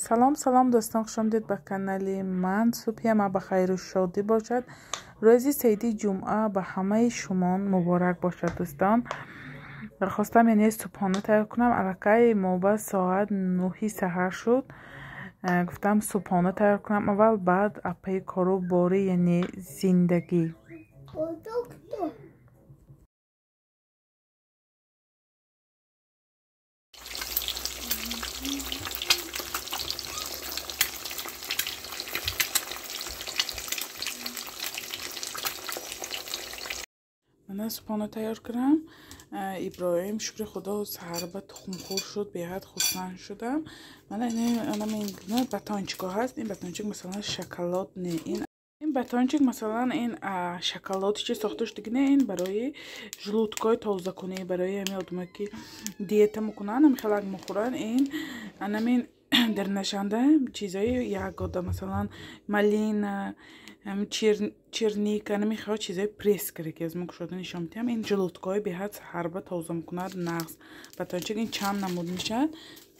سلام دوستان، خوش آمدید به کانال من. صبح ما بخیر و شادی باشد. روز سیدی جمعه به همه شما مبارک باشد دوستان. خواستم یعنی صبحانه تیار کنم. الکی ما ساعت 9 سحر شد. گفتم صبحانه تیار کنم اول، بعد اپای کارو باری یعنی زندگی. من صبحانه تیار کردم. ابراهیم شکر خدا سحر به تخم خور شد، به حد خرسند شدم. من این باتانچیک هست. این باتانچیک مثلا شکلات نه، این باتانچیک مثلا این شکلاتی چه ساخته شده نه، این برای ژلودکای تازه کنی، برای همین آدمایی که دیت میکنن، هم خلق میخورن. این همین در نشانده چیزای یاگودا مثلا مالین، چرنیکا، نمیخواد چیزای پرس کرده که از من شده نشان میدم. این ژلودکای به حد هربا تازه میکند نغز باتانچیک. این چند نمود میشد.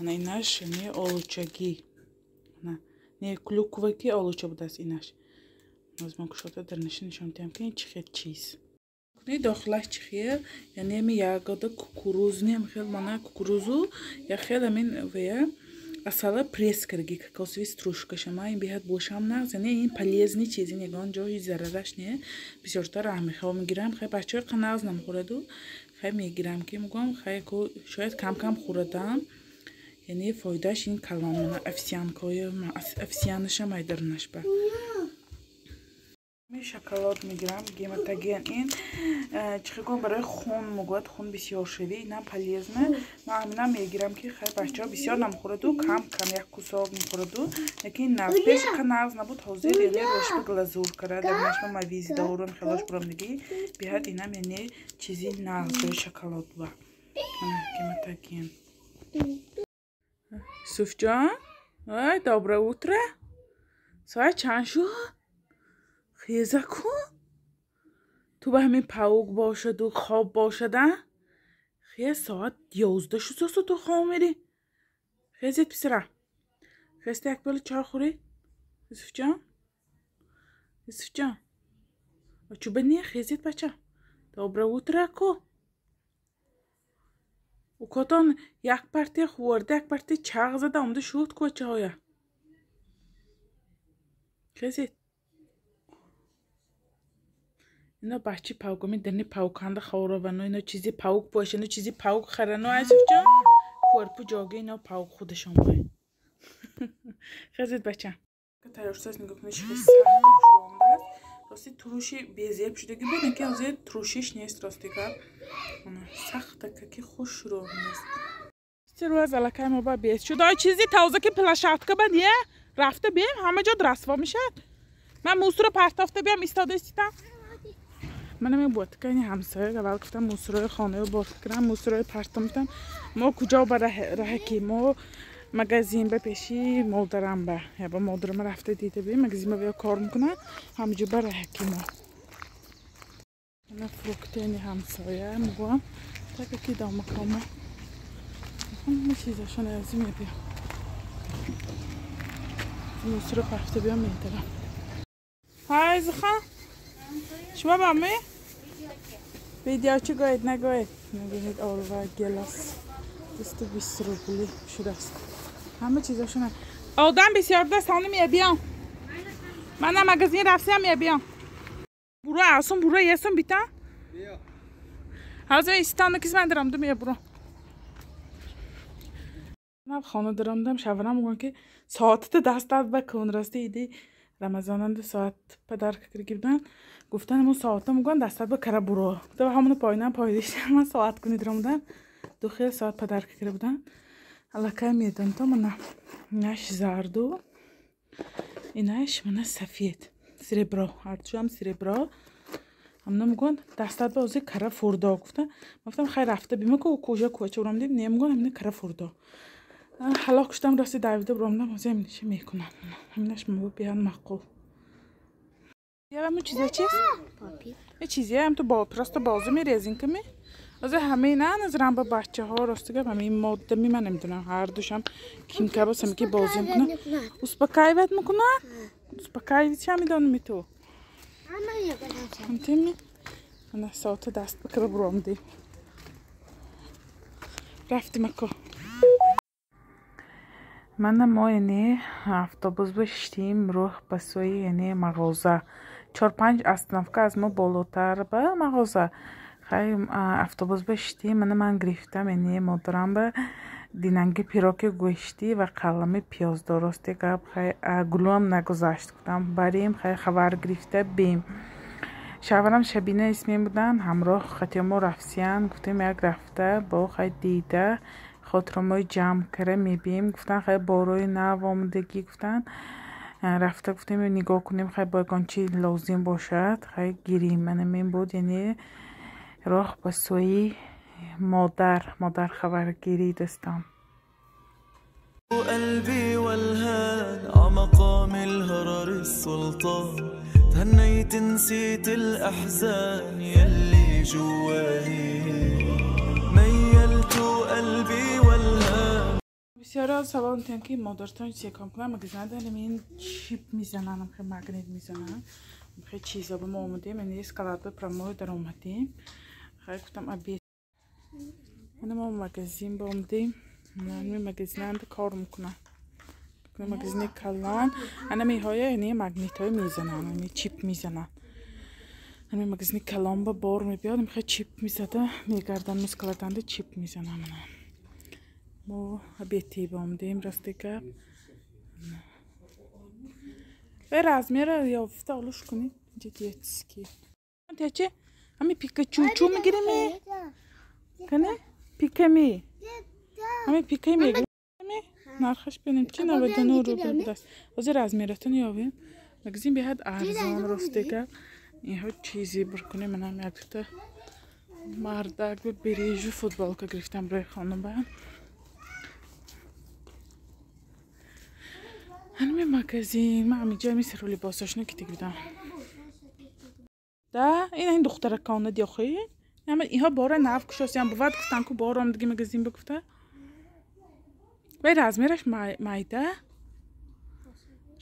من اینش یعنی آلوچگی نه کلوکوکی آلوچه بود است. اینش از من شده در نشان میدم که این چه چیز کنی داخلش چیه. یعنی می یاگودا کوکوروز نیم خیلی مانه کوکوروزو یا خیلی همین ویا اصلا پرس کرده که کاسوی ستروشکا شما این بیاد باشم نغز. یعنی این پلیزنی چیزی نگان جایی ضررش نه، بسیارتر میخوام میگیرم. خیلی بچه‌ها قناز نمیخورد و خیلی میگیرم که میگم خیلی شاید کم خوردم. یعنی فایدهش این کلامه افسیانکای افسیانش هم ایدرنش با می شکلات میگیرم. گیمتگین این چیکار برای خون مواد خون بسیار شوی، اینا پلیزنه. من همینا میگیرم که خیلی بچه‌ها بسیار نمیخورد و کم یک کوساب میخورد و لیکن نزدیک کناز نبود حاضر یعنی روش به گلازور کرد. درنش من ویز دارم خلاص برام دیگه بیاد اینا یعنی چیزی نزد شکلات با گیمتگین. Suf جان وای доброе утро. ساعت چند شد؟ خیزه کن. تو به همین پاوک باشد و خواب باشد. خیلی ساعت 11 شد تو خواب میری. خیزید پسرم. خیست یک بله چای خوری؟ یوسف جان. یوسف جان. چوب نیه خیزید بچه. доброе утро کو. و کتان یک پرتی خورده یک پرتی چاق زده آمده شد کوچه های. خیزید. اینا بچه پاوک میدنی پاوکانده خورا و اینا چیزی پاوک باشه، اینا چیزی پاوک خرنو ایسف جان. کورپو جاگه اینا پاوک خودشون باید. خیزید بچه. که تیارساز نگاه کنیش خیلی سخت شده است. راستی تروشی بیزیب شده که بودن که از تروشیش نیست راستی که سخته که خوش رو نیست. رو از علاقه ما با بیست شد. آی چیزی تازه که پلاشات که بندیه رفته بیم همه جا درسوا میشد. من موسر رو پرتافته بیم ایستاده استیدم. من نمی بود که این همسایه اول گفتم موسرای خانه رو بار کردم، موسرای پرتم میتم. ما کجا با راه کی ما مغازین بپیشی مادرم با یا با مادرم رفته دیده بیم مغازین بیا کار میکنه همینجا با راه کی ما. من فروختنی همسایه میگم تا که دام کنم. همه چیزاشون از این میبیم. موسر پرتم بیا میدارم. های زخم. شما با می؟ ویدیو چی گوید نگوید؟ نگوید آلوه گلاس 220 روبلی شده است. همه چیزاشونه. آدم بسیار دست هانی میبیم. منم مغازین رفتم میبیم. برو آسون برو یسون بیتا. بیا. حاضر ایستان کس من درام دم یا برو. من خانه درام دم شورم میگم که ساعت دست بکن راستی ایدی رمضان ساعت پدر که بودن گفتن مو ساعت میگن دست بکره برو. تو همون پایینم پاییدش من ساعت کنی درام دم دو خیلی ساعت پدر که بودن. علاقه میدن تو من نش زردو اینش من سفید سریبرا هرچی هم سریبرا هم نمیگن دستت بازی کره فردا گفتن. گفتم خیر رفته بیمه که کجا کوچه برام دید نمیگن همین کره فردا. حالا کشتم راستی دویده برام دم ازم نشه میکنم. همینش مو بیان معقول. یا همون چیزا چیست؟ پاپی. یه چیزی هم تو با پرست بازی میریزین که می از همه نه نظرم با بچه ها راستگه همین ماده من نمیدونم هر دوشم کیم که باسم که بازی میکنن uspokajivat میکنن uspokajivat چه میدونم تو فهمتنی انا ساعت دست بکره برام دی رفتیم اکو من ما یعنی افطابوز بشتیم روح بسوی یعنی مغازه 4-5 اصناف از ما بالاتر به مغازه خیلی افطابوز بشتیم من گرفتم یعنی مادرم به دیننگی پیراک گوشتی و قلم پیاز درسته گپ خیلی گلوم نگذاشت گفتم بریم خیلی خبر گرفته بیم شاورم شبینه اسمی بودن همراه خطی ما رفتیم گفتیم یک رفته با خیلی دیده خاطرمای جمع کرده میبیم گفتن خیلی باروی نو آمدگی گفتن رفته گفتیم نگاه کنیم خیلی باید چی لازم باشد خیلی گیریم من این بود یعنی راه به سوی مادر خبرگیری دستم قلبي والهان عمقام الهرر السلطان تهنيت نسيت الأحزان يلي جواني ميلت قلبي والهان بسیار از سوال میتونم که مادرتان چیه کام کنم مگه دارم این چیپ میزنم خیلی مگنیت میزنم خیلی چیزا به ما اومدیم این اسکالات به پراموی در اومدیم خیلی گفتم ابی من ما مگزین با اومدیم من مگزین اند کار میکنم مگزین کلان انا میهای یعنی مگنیت های میزنم یعنی چیپ میزنم انا مگزین کلان با بار میبیاد خیلی چیپ میزده میگردم اسکالات چیپ میزنم ما بیتی بامدیم راستی که به رزمیره یافته آلوش کنی جدیت سکی انت چه همی پیکاچو چو میگیرمی کنه پیکمی همی پیکی میگیرمی نرخش بینیم چی نبوده نور رو بدست از رزمیرتون یاویم مگزین بیاد ارزان راستی که این ها چیزی برکنه منم یک دوتا مردک به بریج و فوتبال که گرفتم برای خانم باید هنمی مگزین من همیجا همی سر و لباساشنو که تگیدم ده این دختر کانه دیاخی اینها باره نف کشاسی هم بود گفتن که باره هم دیگه مگزین بگفته بای رزمیرش مایده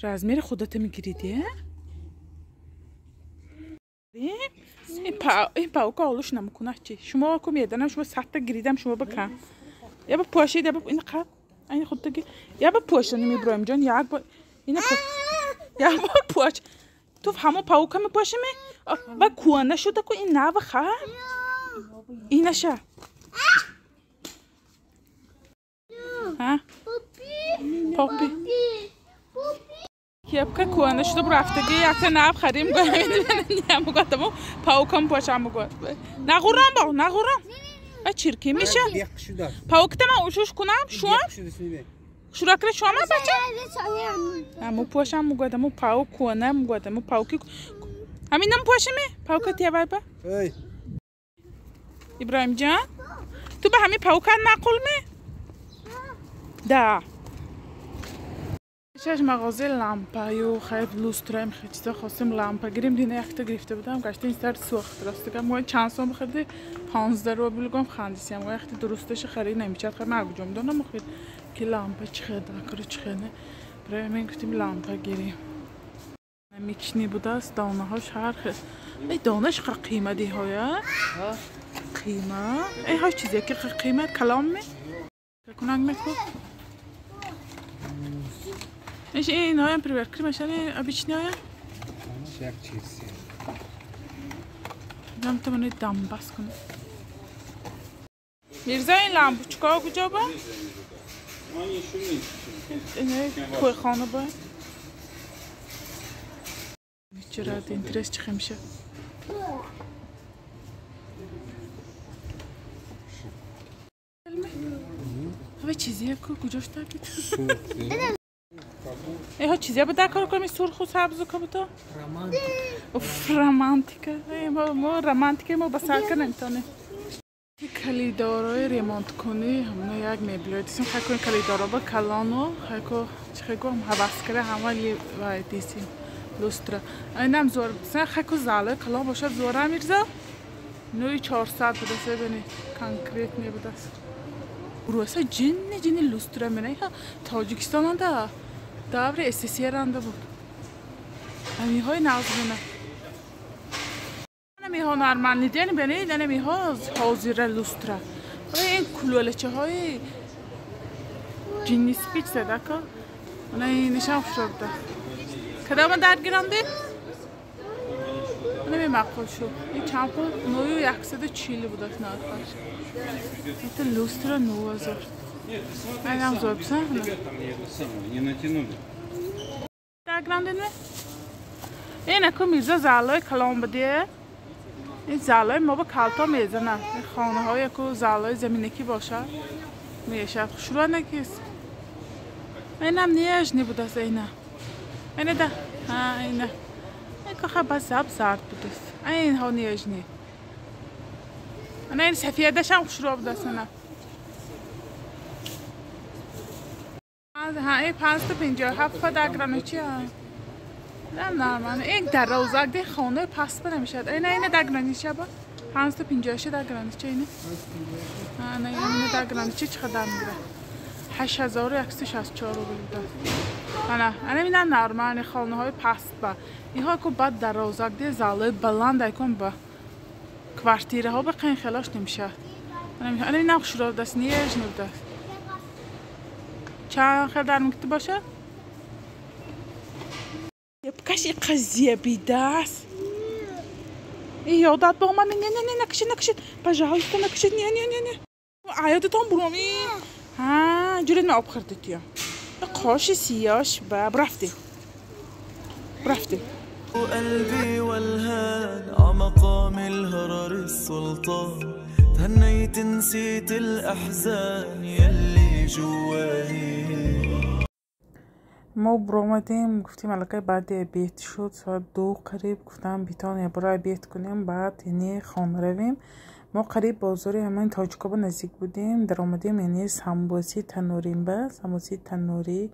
رزمیر خودت میگیریدی این پاوکا آلوش نمکنه چی شما که میدنم شما سخت گریدم شما بکن یا با پاشید یا با این قد این خودت گیر یا با پاشت نمیبرایم جان یا با اینا یا با پاش تو همون پاوکا میپاشی می و کوانه شده که این نو خواه این نشه ها پاپی کیپ که کوانه شده برفتگی یک نو خریم گویم گفتم پاوکم پاشم گفت نغورم با نغورم و چرکی میشه پاوکت من اوشوش کنم شوام شروع کرد شوام بچه مو پاشم گفتم مو پاو کوانه گفتم مو پاوکی همین نم پاشمی پاوکت یا بابا ابراهیم جان تو به همین پاوکت نقل می ده شش مغازه لامپایو خیلی لوسترایم خیلی چیزا خواستم لامپا گیریم دینه یخته گرفته بودم گشته این سر سوخت راسته که ما چند سوم بخرده 15 روبل گم خندیسیم و یخته درستش خرید نمیچد خیلی مگوجم دونم خیلی که لامپا چخه دکاره چخه برای همین گفتیم لامپا گیریم میکنی بوده است دانه هاش هر خیلی ای دانش خیلی قیمتی های قیمت ای هاش چیزی که قیمت کلام می کننگ میکن ایش این هایم پریور کریم اشانی ابیچنی هایم یک چیزی دم تو منو دم بس کنه میرزا این لامپو چکا کجا با اینه کوی خانه با چرا اینترس چی میشه همه چیزیه که کجاش تاکید ای ها چیزی بده کار کنیم سرخ و سبز و کبوتر رمانتیکه ما رمانتیکه ما بسر کنیم تانه کلیدارای ریمونت کنی همونه یک مبلای دیسیم خیلی کنیم کلیدارا با کلانو خیلی هم حوست کرده همه وای دیسیم لستره اینم زور دیسیم خیلی زاله کلان باشد زوره میرزا نوی 400 بوده ببینید کانکریت می بوده روسا جن لوسترا منه تاجیکستان دا دور اساسی رانده بود امی های نازمینه نمی ها نرمال نیدن ببینید نمی ها حاضر لوسترا این کلولچه های جنی سپیچ زده که اون نشان شده کدام درگیرنده نمی معقول شد این چند پول 940 بود از نرخش این لوستر 9000 این هم زور بسن درگیرنده نه این اکو میزه زالای کلام بده این زالای ما با کلتا میزه نه خانه های اکو زالای زمینکی باشه میشه شروع نکیست این هم نیش نی بود از اینه اینه ده ها اینه این که خب زب زرد بود است این ها نیش نی انا این سفیدش هم شروع بود است نه ها این 557 درگرانه چی ها نه من این در روزک ده خانه پس نمیشد اینه درگرانه چی با 558 درگرانه چی اینه نه اینه درگرانه چی چقدر میره 8164 بوده انا میدم نرمال خانه های پست با اینها که بعد در روزک ده زالای بلند ایکن با کوارتیره ها بقین خلاص نمیشه انا میدم شروع دست نیش نبوده چند خیلی در مکتب باشه یبکش قضیه بیده است این یادت با من نه نکشید بجایست نکشید نه عیادتان برومی ها جورید ما آب خردتیم قاش سیاش برفتی قلبي والهان عمقام الهرر السلطان تهنيت نسيت الأحزان يلي جواهي ما برامدیم گفتیم الان بعد بیت شد ساعت 2 قریب گفتم بیتان برای بیت کنیم بعد یعنی خانه رویم ما قریب بازار همین تاجیکا نزدیک بودیم در آمدیم یعنی سمبوسی تنوریم به سمبوسی تنوری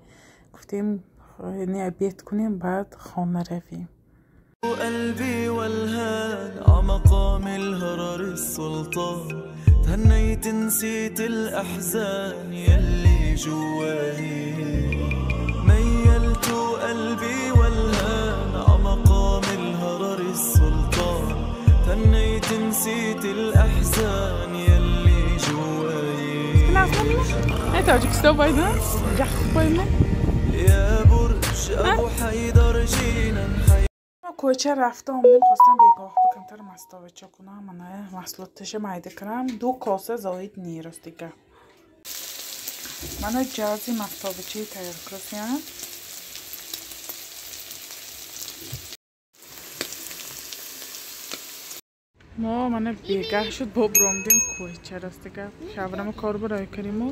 گفتیم یعنی بیت کنیم بعد خانه رویم قلبي والهان عمقام الهرر السلطان تهنيت نسيت الأحزان يلي جواهي ميلت قلبي والهان عمقام الهرر السلطان تهنيت نسيت الأحزان يلي جواهي ای تاجیکستان باید جخ باید يا برج أبو حيدر جينا کوچه رفته آمدیم خواستم بیگاه بکنم تر مستاوچه کنم من محصولاتش مایده کنم 2 کاسه زاید نیرست دیگه من جازی مستاوچه تیار کرسیم ما من بیگاه شد با برامدیم کوچه راست دیگه شبرم کار برای کریم و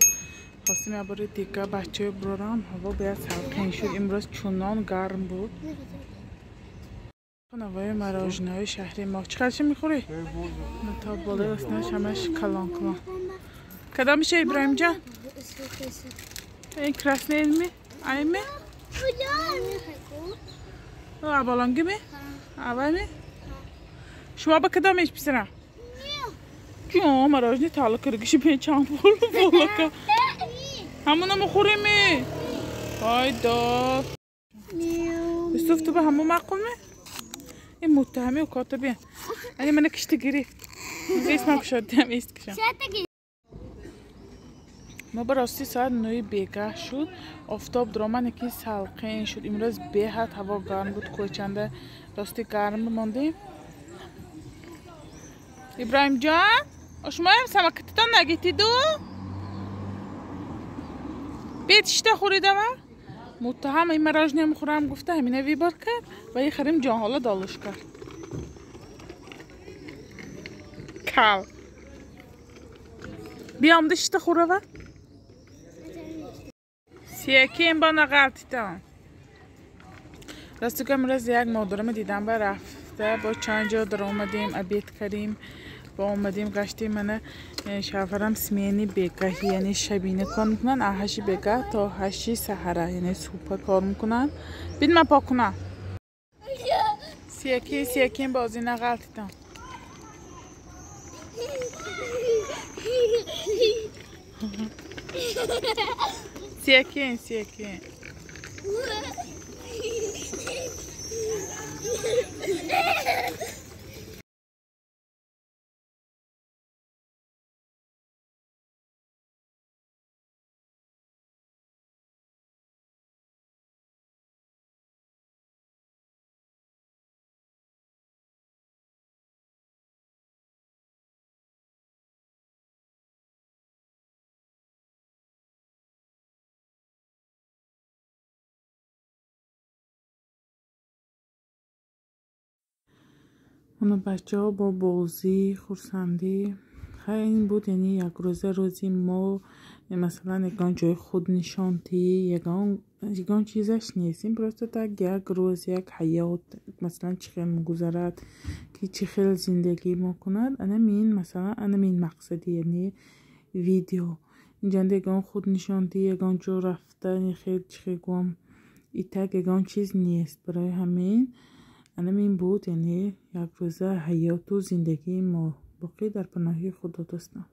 خواستیم یه بار دیگه بچه برارم هوا باید سلخین شد امروز چونان گرم بود نوای مراجنه های شهری ما چقدرش میخوری؟ تا بالا اسنش همش کلان کدام میشه ابراهیم جان؟ این کراسنه علمی؟ ایمه؟ ابالانگی می؟ اوه می؟ شما با کدام ایش پیسرم؟ جان مراجنه تالا کرگیشی به چند بالا که همونو مخوری می؟ بایدا بستوف تو به همون مقوم می؟ این متهمه و کاتبه اگه من کشته گرفت اسمم کشاده هم ایست کشم ما براستی ساعت 9 بیگاه شد آفتاب درامن یکی سلقین شد امروز بیهد هوا گرم بود کوچنده راستی گرم بماندیم ابراهیم جان شما هم سمکتتان نگیتی دو بیتشته خوریده من متهم این مراج نمیخورم گفته همینه ویبار کرد و یه خریم جان حالا دالش کرد کل بیام دشته خوره و سیاکی این با نقلتی تام راستی که امروز یک مادرم دیدم با رفته با چند جا در آمدیم ابیت کردیم با آمدیم گشتیم منه شفرم سمینی بیگاهی یعنی شبینه کار میکنن احشی بیگاه تا 8 سحره یعنی صبح کار میکنن بید من پاک کنم سیاکی این بازی نقلتی تام سیاکین اونو بچه ها با بازی خورسندی خیلی این بود. یعنی یک روزی ما مثلا یکان جای خود نشانتی یکان چیزش نیستیم، پرسته تا یک روز یک حیات مثلا چی خیلی مگذرد که چی خیلی زندگی ما کند. انمین مثلا انمین مقصدی یعنی ویدیو اینجا یکان خود نشانتی یکان جو رفتن خیلی چی خیلی گم ایتک یکان چیز نیست. برای همین این بود. یعنی یک روزه حیات و زندگی ما باقی در پناهی خدا دوستم.